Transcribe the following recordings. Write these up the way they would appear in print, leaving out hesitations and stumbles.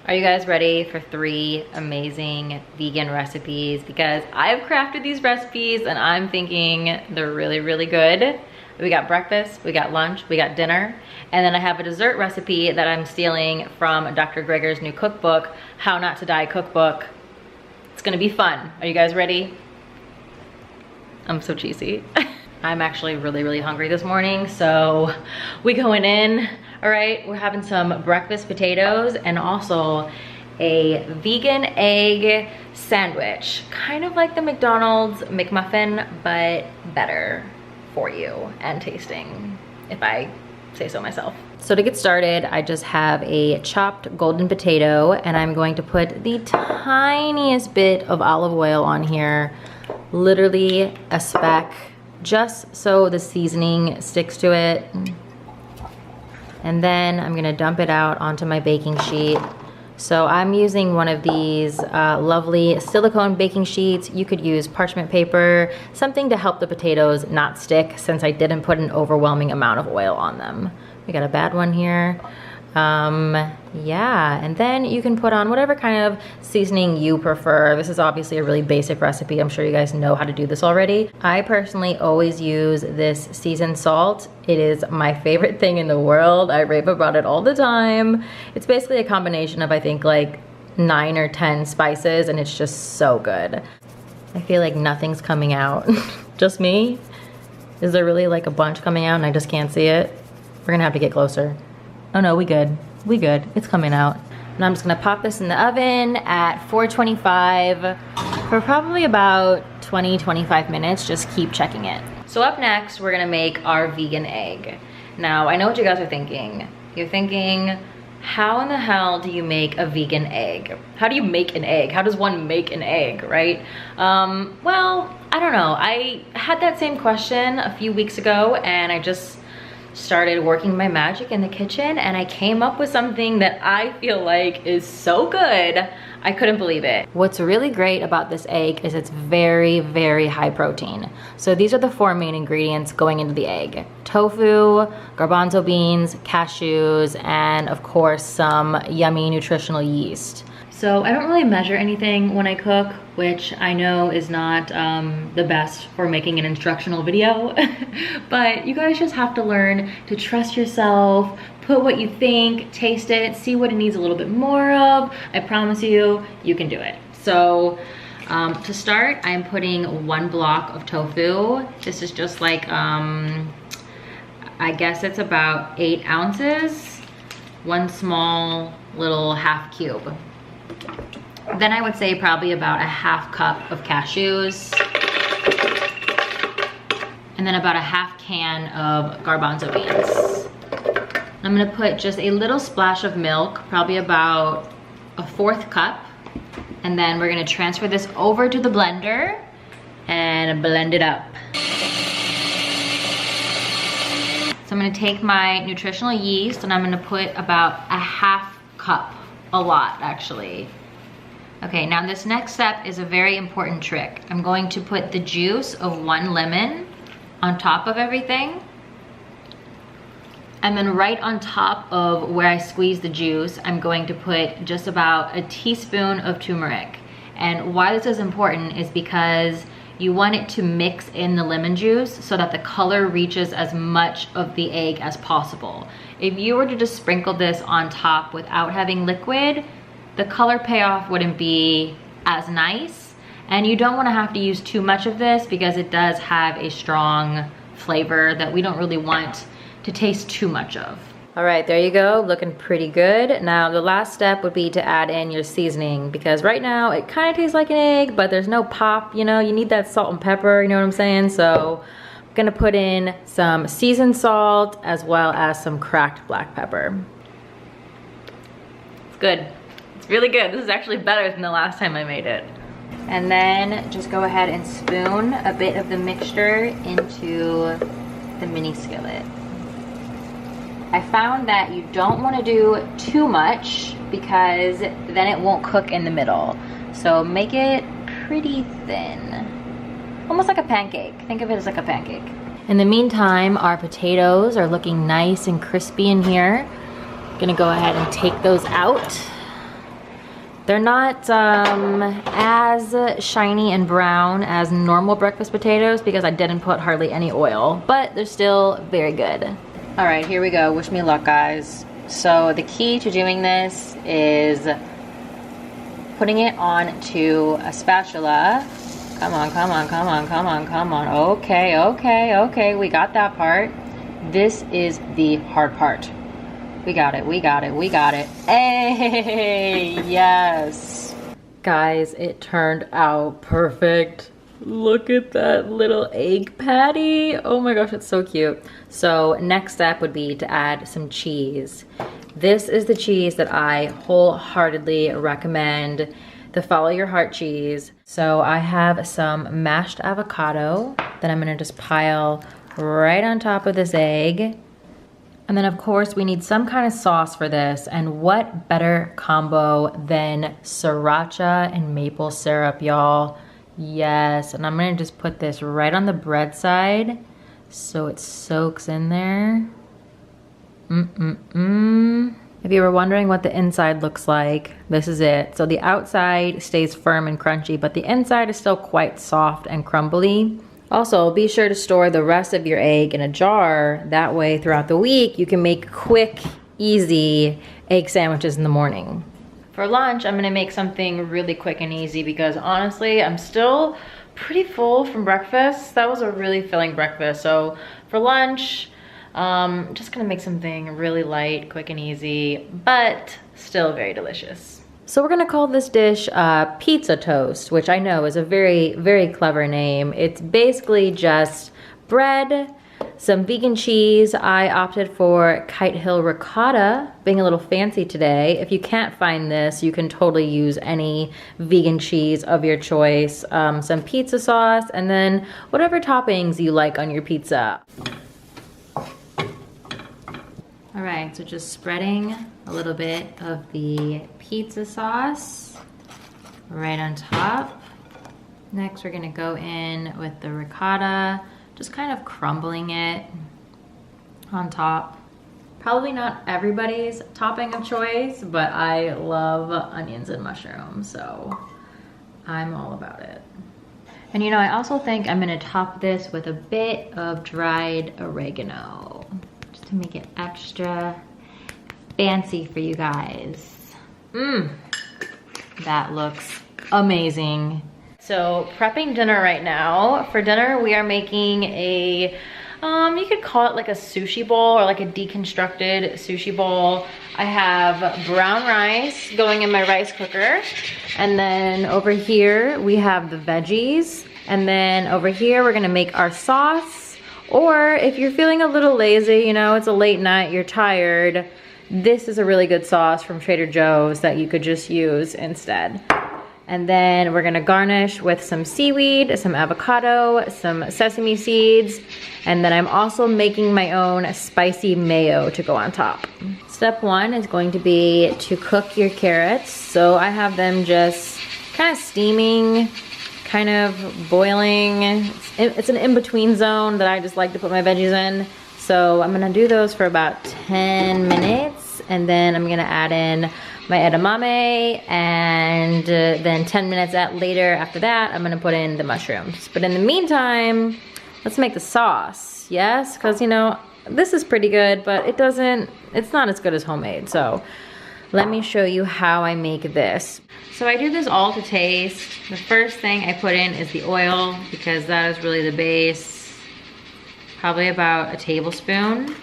Are you guys ready for 3 amazing vegan recipes? Because I've crafted these recipes and I'm thinking they're really, really good. We got breakfast, we got lunch, we got dinner, and then I have a dessert recipe that I'm stealing from Dr. Greger's new cookbook, How Not to Die cookbook. It's gonna be fun. Are you guys ready? I'm so cheesy. I'm actually really, really hungry this morning, so we going in. All right, we're having some breakfast potatoes and also a vegan egg sandwich. Kind of like the McDonald's McMuffin, but better for you and tasting, if I say so myself. So to get started, I just have a chopped golden potato and I'm going to put the tiniest bit of olive oil on here, literally a speck, just so the seasoning sticks to it. And then I'm gonna dump it out onto my baking sheet. So I'm using one of these lovely silicone baking sheets. You could use parchment paper, something to help the potatoes not stick, since I didn't put an overwhelming amount of oil on them. We got a bad one here. Yeah, and then you can put on whatever kind of seasoning you prefer. This is obviously a really basic recipe. I'm sure you guys know how to do this already. I personally always use this seasoned salt. It is my favorite thing in the world. I rave about it all the time. It's basically a combination of, I think, like 9 or 10 spices, and it's just so good. I feel like nothing's coming out. Just me? Is there really like a bunch coming out and I just can't see it? We're gonna have to get closer. Oh no, we good. We good. It's coming out. And I'm just gonna pop this in the oven at 425 for probably about 20-25 minutes. Just keep checking it. So up next, we're gonna make our vegan egg. Now, I know what you guys are thinking. You're thinking, how in the hell do you make a vegan egg? How do you make an egg? How does one make an egg, right? Well, I don't know. I had that same question a few weeks ago and I just started working my magic in the kitchen and I came up with something that I feel like is so good, I couldn't believe it. What's really great about this egg is it's very, very high protein. So these are the 4 main ingredients going into the egg: tofu, garbanzo beans, cashews, and of course some yummy nutritional yeast. So I don't really measure anything when I cook, which I know is not the best for making an instructional video, but you guys just have to learn to trust yourself, put what you think, taste it, see what it needs a little bit more of. I promise you, you can do it. So to start, I'm putting 1 block of tofu. This is just like, I guess it's about 8 ounces, 1 small little half cube. Then I would say probably about a half cup of cashews. And then about a half can of garbanzo beans. I'm gonna put just a little splash of milk, probably about a 1/4 cup. And then we're gonna transfer this over to the blender and blend it up. So I'm gonna take my nutritional yeast and I'm gonna put about a half cup. A lot, actually. Okay, now this next step is a very important trick. I'm going to put the juice of 1 lemon on top of everything. And then right on top of where I squeeze the juice, I'm going to put just about a teaspoon of turmeric. And why this is important is because you want it to mix in the lemon juice so that the color reaches as much of the egg as possible. If you were to just sprinkle this on top without having liquid, the color payoff wouldn't be as nice. And you don't wanna have to use too much of this because it does have a strong flavor that we don't really want to taste too much of. All right, there you go, looking pretty good. Now the last step would be to add in your seasoning, because right now it kind of tastes like an egg, but there's no pop, you know, you need that salt and pepper, you know what I'm saying? So I'm gonna put in some seasoned salt as well as some cracked black pepper. It's good, it's really good. This is actually better than the last time I made it. And then just go ahead and spoon a bit of the mixture into the mini skillet. I found that you don't want to do too much because then it won't cook in the middle. So make it pretty thin, almost like a pancake. Think of it as like a pancake. In the meantime, our potatoes are looking nice and crispy in here. Gonna go ahead and take those out. They're not as shiny and brown as normal breakfast potatoes because I didn't put hardly any oil, but they're still very good. All right, here we go. Wish me luck, guys. So the key to doing this is putting it onto a spatula. Come on, come on, come on, come on, come on. Okay, okay, okay, we got that part. This is the hard part. We got it, we got it, we got it. Hey, yes. Guys, it turned out perfect. Look at that little egg patty. Oh my gosh, it's so cute. So next step would be to add some cheese. This is the cheese that I wholeheartedly recommend, the Follow Your Heart cheese. So I have some mashed avocado that I'm gonna just pile right on top of this egg. And then of course we need some kind of sauce for this, and what better combo than sriracha and maple syrup, y'all. Yes, and I'm gonna just put this right on the bread side so it soaks in there. If you were wondering what the inside looks like, this is it. So the outside stays firm and crunchy, but the inside is still quite soft and crumbly. Also, be sure to store the rest of your egg in a jar. That way, throughout the week, you can make quick, easy egg sandwiches in the morning. For lunch, I'm gonna make something really quick and easy because honestly, I'm still pretty full from breakfast. That was a really filling breakfast. So for lunch, just gonna make something really light, quick and easy, but still very delicious. So we're gonna call this dish pizza toast, which I know is a very, very clever name. It's basically just bread, some vegan cheese. I opted for Kite Hill ricotta, being a little fancy today. If you can't find this, you can totally use any vegan cheese of your choice. Some pizza sauce, and then whatever toppings you like on your pizza. All right, so just spreading a little bit of the pizza sauce right on top. Next, we're gonna go in with the ricotta, just kind of crumbling it on top. Probably not everybody's topping of choice, but I love onions and mushrooms, so I'm all about it. And you know, I also think I'm gonna top this with a bit of dried oregano, to make it extra fancy for you guys. That looks amazing. So prepping dinner right now. For dinner, we are making a, you could call it like a sushi bowl or like a deconstructed sushi bowl. I have brown rice going in my rice cooker. And then over here, we have the veggies. And then over here, we're gonna make our sauce. Or if you're feeling a little lazy, you know, it's a late night, you're tired, this is a really good sauce from Trader Joe's that you could just use instead. And then we're gonna garnish with some seaweed, some avocado, some sesame seeds, and then I'm also making my own spicy mayo to go on top. Step one is going to be to cook your carrots. So I have them just kind of steaming, kind of boiling. It's an in-between zone that I just like to put my veggies in. So I'm gonna do those for about 10 minutes, and then I'm gonna add in my edamame, and then 10 minutes later after that, I'm gonna put in the mushrooms. But in the meantime, let's make the sauce, yes? Because you know, this is pretty good, but it's not as good as homemade. So let me show you how I make this. So I do this all to taste. The first thing I put in is the oil because that is really the base. Probably about a tablespoon.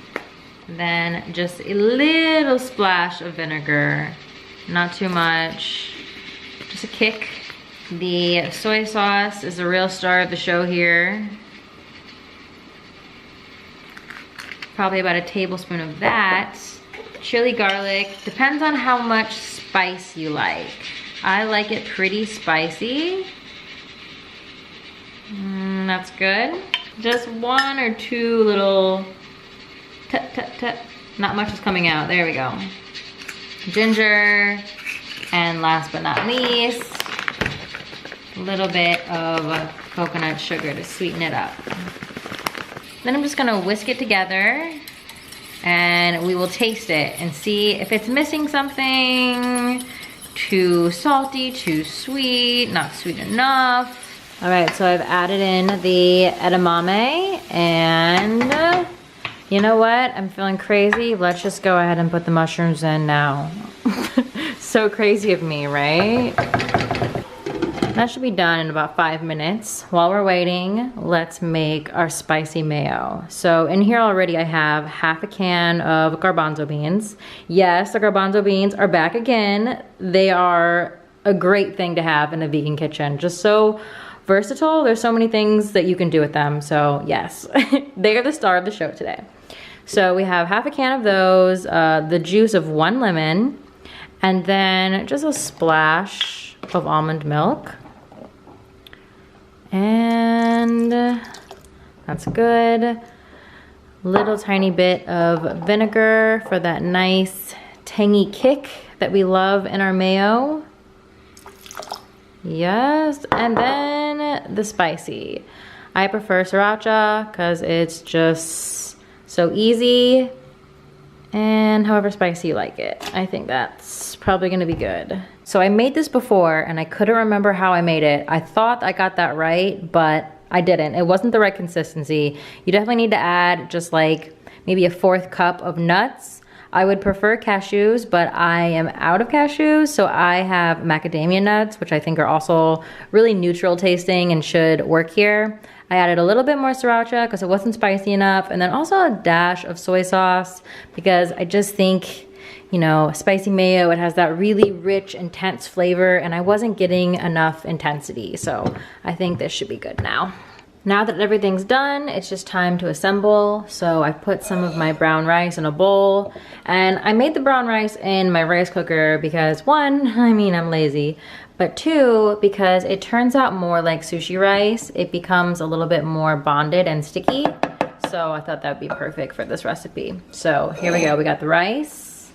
Then just a little splash of vinegar. Not too much, just a kick. The soy sauce is the real star of the show here. Probably about a tablespoon of that. Chili garlic, depends on how much spice you like. I like it pretty spicy. That's good. Just one or two little tut. Not much is coming out, there we go. Ginger, and last but not least, a little bit of coconut sugar to sweeten it up. Then I'm just gonna whisk it together and we will taste it and see if it's missing something, too salty, too sweet, not sweet enough. All right, so I've added in the edamame, and you know what? I'm feeling crazy. Let's just go ahead and put the mushrooms in now. So crazy of me, right? That should be done in about 5 minutes. While we're waiting, let's make our spicy mayo. So in here already I have half a can of garbanzo beans. Yes, the garbanzo beans are back again. They are a great thing to have in a vegan kitchen. Just so versatile. There's so many things that you can do with them. So yes, they are the star of the show today. So we have half a can of those, the juice of 1 lemon, and then just a splash of almond milk. And that's good. Little tiny bit of vinegar for that nice tangy kick that we love in our mayo. Yes, and then the spicy. I prefer sriracha because it's just so easy and however spicy you like it. I think that's probably gonna be good. So I made this before and I couldn't remember how I made it. I thought I got that right, but I didn't. It wasn't the right consistency. You definitely need to add just like maybe a 1/4 cup of nuts. I would prefer cashews, but I am out of cashews, so I have macadamia nuts, which I think are also really neutral tasting and should work here. I added a little bit more sriracha because it wasn't spicy enough, and then also a dash of soy sauce because I just think, you know, spicy mayo, it has that really rich, intense flavor, and I wasn't getting enough intensity, so I think this should be good now. Now that everything's done, it's just time to assemble. So I put some of my brown rice in a bowl, and I made the brown rice in my rice cooker because 1, I mean, I'm lazy, but 2, because it turns out more like sushi rice. It becomes a little bit more bonded and sticky. So I thought that'd be perfect for this recipe. So here we go, we got the rice.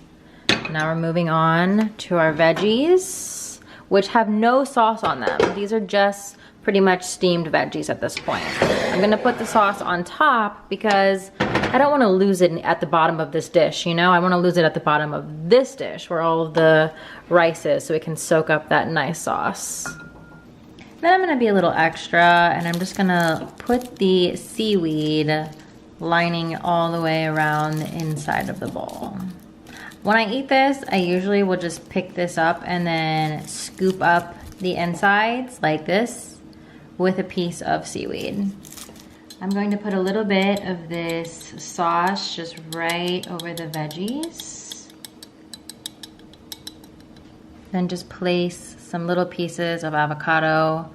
Now we're moving on to our veggies, which have no sauce on them. These are just pretty much steamed veggies at this point. I'm gonna put the sauce on top because I don't wanna lose it at the bottom of this dish, you know? I wanna lose it at the bottom of this dish where all of the rice is so it can soak up that nice sauce. Then I'm gonna be a little extra and I'm just gonna put the seaweed lining all the way around the inside of the bowl. When I eat this, I usually will just pick this up and then scoop up the insides like this with a piece of seaweed. I'm going to put a little bit of this sauce just right over the veggies. Then just place some little pieces of avocado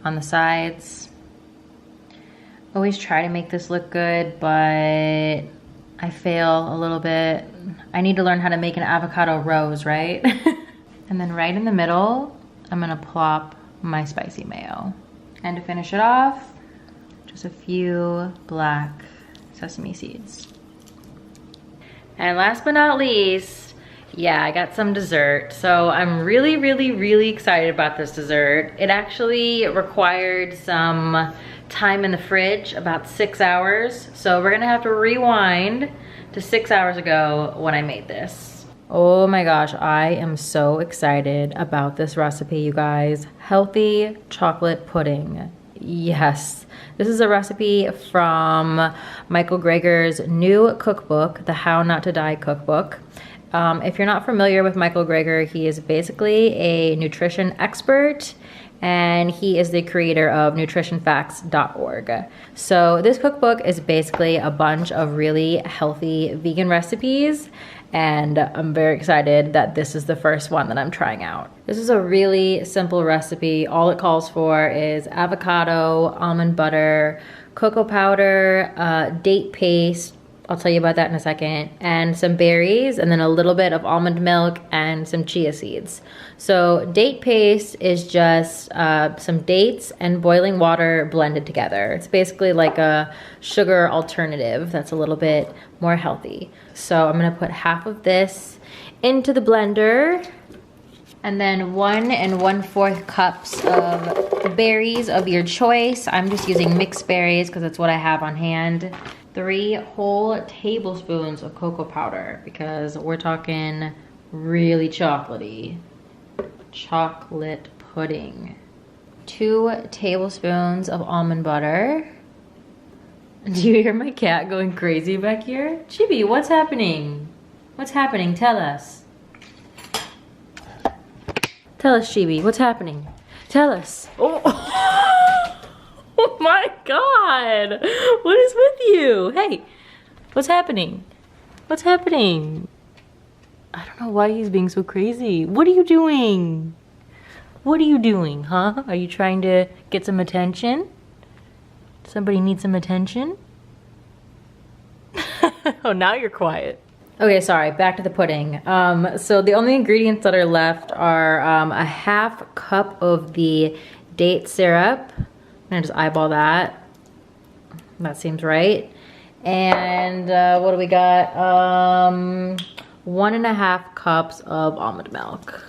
on the sides. Always try to make this look good, but I fail a little bit. I need to learn how to make an avocado rose, right? And then right in the middle, I'm gonna plop my spicy mayo. And to finish it off, just a few black sesame seeds. And last but not least, yeah, I got some dessert. So I'm really, really, really excited about this dessert. It actually required some time in the fridge, about 6 hours. So we're gonna have to rewind to 6 hours ago when I made this. Oh my gosh, I am so excited about this recipe, you guys. Healthy chocolate pudding. Yes. This is a recipe from Michael Greger's new cookbook, the How Not to Die cookbook. If you're not familiar with Michael Greger, he is basically a nutrition expert and he is the creator of nutritionfacts.org. So this cookbook is basically a bunch of really healthy vegan recipes, and I'm very excited that this is the first one that I'm trying out. This is a really simple recipe. All it calls for is avocado, almond butter, cocoa powder, date paste, I'll tell you about that in a second, and some berries, and then a little bit of almond milk and some chia seeds. So date paste is just some dates and boiling water blended together. It's basically like a sugar alternative that's a little bit more healthy. So I'm gonna put half of this into the blender, and then 1 1/4 cups of berries of your choice. I'm just using mixed berries because that's what I have on hand. 3 whole tablespoons of cocoa powder because we're talking really chocolatey. chocolate pudding. 2 tablespoons of almond butter. Do you hear my cat going crazy back here? Chibi, what's happening? What's happening? Tell us. Tell us, Chibi, what's happening? Tell us. Oh, oh my God. What is with you? Hey, what's happening? What's happening? I don't know why he's being so crazy. What are you doing? What are you doing, huh? Are you trying to get some attention? Somebody needs some attention? Oh, now you're quiet. Okay, sorry, back to the pudding. So the only ingredients that are left are a half cup of the date syrup. I'm gonna just eyeball that. That seems right. And what do we got? 1.5 cups of almond milk.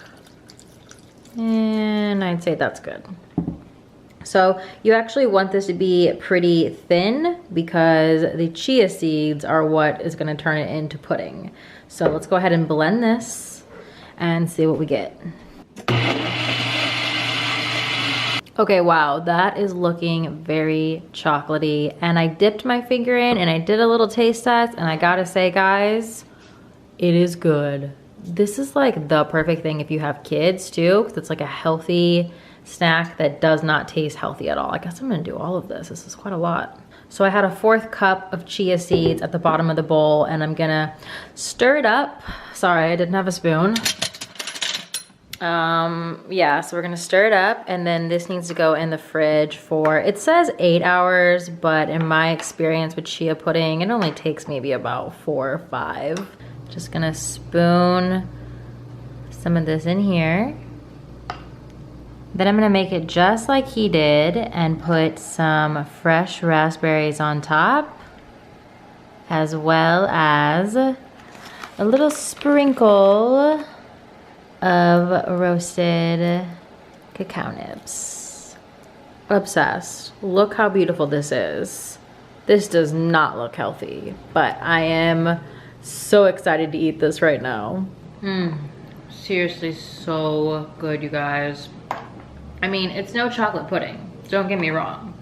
And I'd say that's good. So you actually want this to be pretty thin because the chia seeds are what is gonna turn it into pudding. So let's go ahead and blend this and see what we get. Okay, wow, that is looking very chocolatey. And I dipped my finger in and I did a little taste test, and I gotta say, guys, it is good. This is like the perfect thing if you have kids too, because it's like a healthy snack that does not taste healthy at all. I guess I'm gonna do all of this. This is quite a lot. So I had a 1/4 cup of chia seeds at the bottom of the bowl, and I'm gonna stir it up. Sorry, I didn't have a spoon. Yeah, so we're gonna stir it up, and then this needs to go in the fridge for, it says 8 hours, but in my experience with chia pudding, it only takes maybe about 4 or 5. Just gonna spoon some of this in here. Then I'm gonna make it just like he did and put some fresh raspberries on top, as well as a little sprinkle of roasted cacao nibs. Obsessed. Look how beautiful this is. This does not look healthy, but I am so excited to eat this right now. Seriously, so good, you guys. I mean, it's no chocolate pudding, don't get me wrong,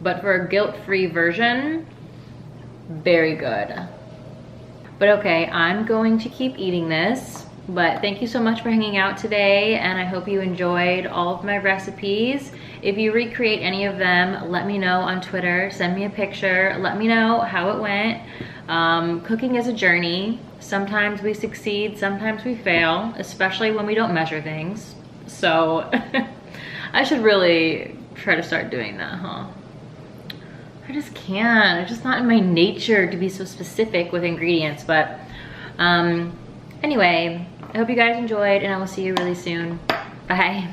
but for a guilt-free version, very good. But okay, I'm going to keep eating this, but thank you so much for hanging out today, and I hope you enjoyed all of my recipes. If you recreate any of them, let me know on Twitter, send me a picture, let me know how it went. Cooking is a journey. Sometimes we succeed, sometimes we fail, especially when we don't measure things. So I should really try to start doing that, huh? I just can't. It's just not in my nature to be so specific with ingredients. But anyway, I hope you guys enjoyed, and I will see you really soon. Bye.